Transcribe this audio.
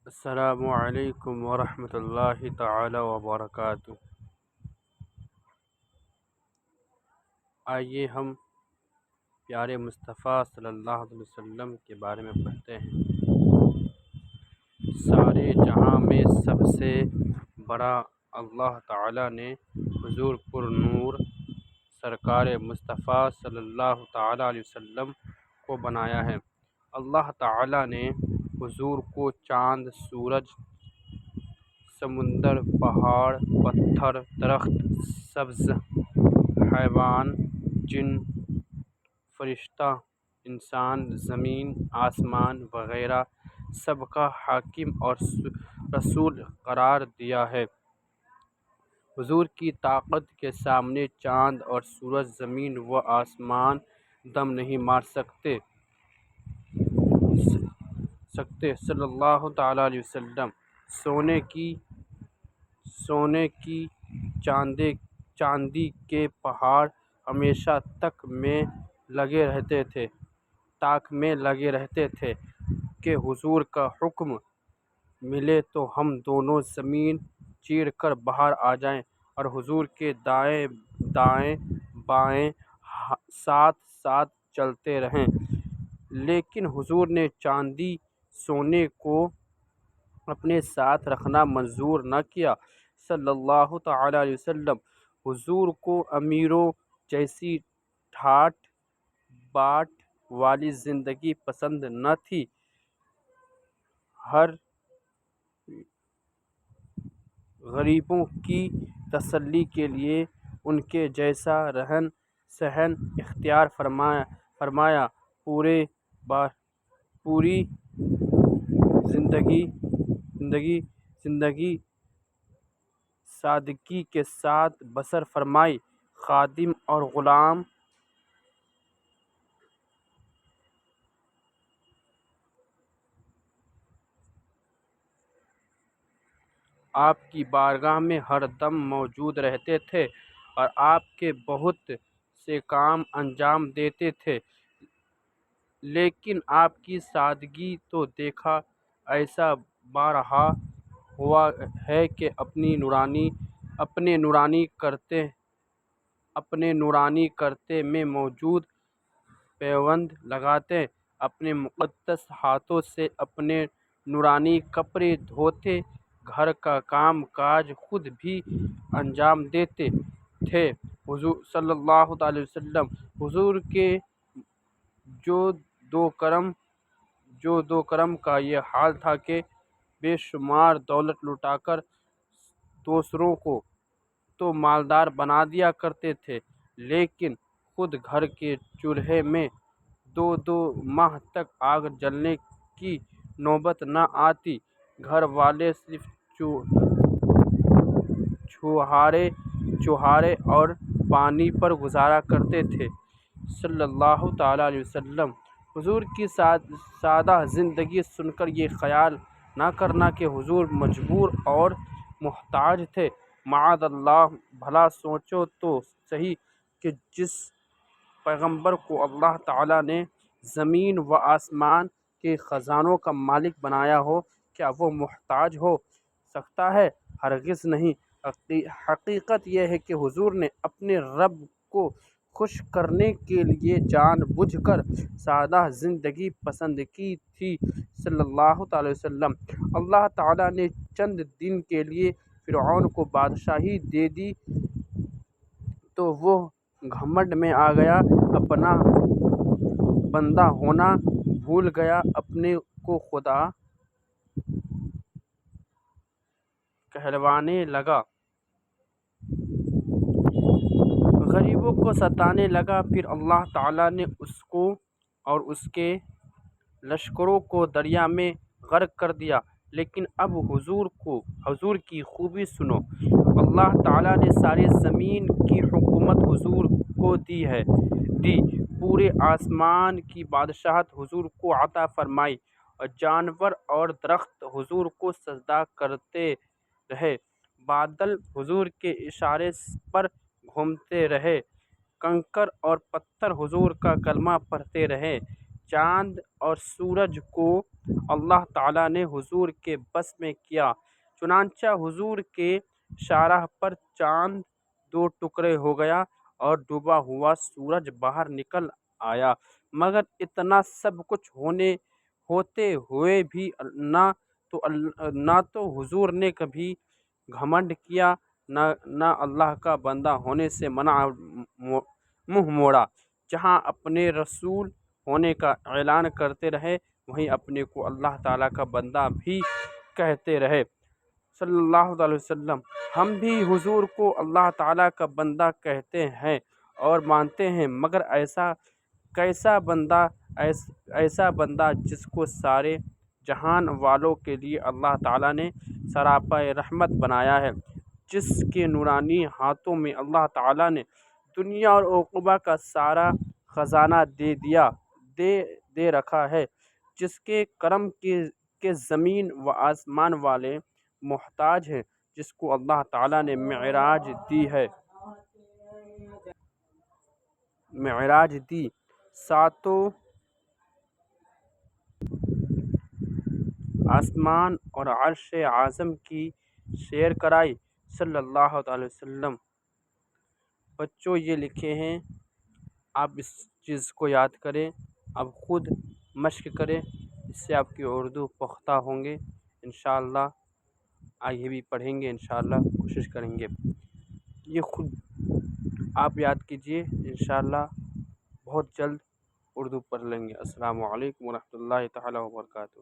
السلام علیکم ورحمۃ اللہ تعالی وبرکاتہ۔ آئیے ہم پیارے مصطفیٰ صلی اللہ علیہ وسلم کے بارے میں پڑھتے ہیں۔ سارے جہاں میں سب سے بڑا اللہ تعالی نے حضور پر نور سرکار مصطفیٰ صلی اللہ تعالی علیہ وسلم کو بنایا ہے۔ اللہ تعالی نے حضور کو چاند، سورج، سمندر، پہاڑ، پتھر، درخت، سبز حیوان، جن، فرشتہ، انسان، زمین، آسمان وغیرہ سب کا حاکم اور رسول قرار دیا ہے۔ حضور کی طاقت کے سامنے چاند اور سورج، زمین و آسمان دم نہیں مار سکتے۔ صلی اللہ تعالی علیہ وسلم سونے کی چاندی کے پہاڑ ہمیشہ تاک میں لگے رہتے تھے کہ حضور کا حکم ملے تو ہم دونوں زمین چیر کر باہر آ جائیں اور حضور کے دائیں بائیں ساتھ ساتھ چلتے رہیں۔ لیکن حضور نے چاندی سونے کو اپنے ساتھ رکھنا منظور نہ کیا۔ صلی اللہ تعالی علیہ وسلم حضور کو امیروں جیسی ٹھاٹ باٹ والی زندگی پسند نہ تھی۔ ہر غریبوں کی تسلی کے لیے ان کے جیسا رہن سہن اختیار فرمایا۔ پوری زندگی سادگی کے ساتھ بسر فرمائی۔ خادم اور غلام آپ کی بارگاہ میں ہر دم موجود رہتے تھے اور آپ کے بہت سے کام انجام دیتے تھے، لیکن آپ کی سادگی تو دیکھا ایسا بارہا ہوا ہے کہ اپنے نورانی کرتے میں موجود پیوند لگاتے، اپنے مقدس ہاتھوں سے اپنے نورانی کپڑے دھوتے، گھر کا کام کاج خود بھی انجام دیتے تھے۔ حضور صلی اللہ علیہ وسلم حضور کے جو دو کرم کا یہ حال تھا کہ بے شمار دولت لٹا کر دوسروں کو تو مالدار بنا دیا کرتے تھے، لیکن خود گھر کے چولہے میں 2 ماہ تک آگ جلنے کی نوبت نہ آتی۔ گھر والے صرف چوہارے اور پانی پر گزارا کرتے تھے۔ صلی اللہ تعالی علیہ وسلم حضور کی سادہ زندگی سن کر یہ خیال نہ کرنا کہ حضور مجبور اور محتاج تھے۔ معاذ اللہ، بھلا سوچو تو صحیح کہ جس پیغمبر کو اللہ تعالی نے زمین و آسمان کے خزانوں کا مالک بنایا ہو، کیا وہ محتاج ہو سکتا ہے؟ ہرگز نہیں۔ حقیقت یہ ہے کہ حضور نے اپنے رب کو خوش کرنے کے لیے جان بوجھ کر سادہ زندگی پسند کی تھی۔ صلی اللہ تعالی وسلم اللہ تعالی نے چند دن کے لیے فرعون کو بادشاہی دے دی تو وہ گھمنڈ میں آ گیا، اپنا بندہ ہونا بھول گیا، اپنے کو خدا کہلوانے لگا، غریبوں کو ستانے لگا۔ پھر اللہ تعالی نے اس کو اور اس کے لشکروں کو دریا میں غرق کر دیا۔ لیکن اب حضور کی خوبی سنو۔ اللہ تعالی نے ساری زمین کی حکومت حضور کو دی، پورے آسمان کی بادشاہت حضور کو عطا فرمائی، اور جانور اور درخت حضور کو سجدہ کرتے رہے، بادل حضور کے اشارے پر گھومتے رہے، کنکر اور پتھر حضور کا کلمہ پڑھتے رہے، چاند اور سورج کو اللہ تعالیٰ نے حضور کے بس میں کیا، چنانچہ حضور کے شاہراہ پر چاند دو ٹکڑے ہو گیا اور ڈوبا ہوا سورج باہر نکل آیا، مگر اتنا سب کچھ ہوتے ہوئے بھی نہ تو حضور نے کبھی گھمنڈ کیا، نہ اللہ کا بندہ ہونے سے منہ موڑا۔ جہاں اپنے رسول ہونے کا اعلان کرتے رہے، وہیں اپنے کو اللہ تعالیٰ کا بندہ بھی کہتے رہے صلی اللہ علیہ وسلم۔ ہم بھی حضور کو اللہ تعالیٰ کا بندہ کہتے ہیں اور مانتے ہیں، مگر ایسا بندہ جس کو سارے جہان والوں کے لیے اللہ تعالیٰ نے سراپا رحمت بنایا ہے، جس کے نورانی ہاتھوں میں اللہ تعالیٰ نے دنیا اور عقبہ کا سارا خزانہ دے رکھا ہے، جس کے کرم کے زمین و آسمان والے محتاج ہیں، جس کو اللہ تعالیٰ نے معراج دی، ساتوں آسمان اور عرش اعظم کی سیر کرائی صلی اللہ علیہ وسلم۔ بچوں یہ لکھے ہیں، آپ اس چیز کو یاد کریں، آپ خود مشق کریں، اس سے آپ کی اردو پختہ ہوں گے انشاءاللہ۔ آگے بھی پڑھیں گے انشاءاللہ، کوشش کریں گے۔ یہ خود آپ یاد کیجئے، انشاءاللہ بہت جلد اردو پڑھ لیں گے۔ السلام علیکم ورحمۃ اللہ تعالیٰ وبرکاتہ۔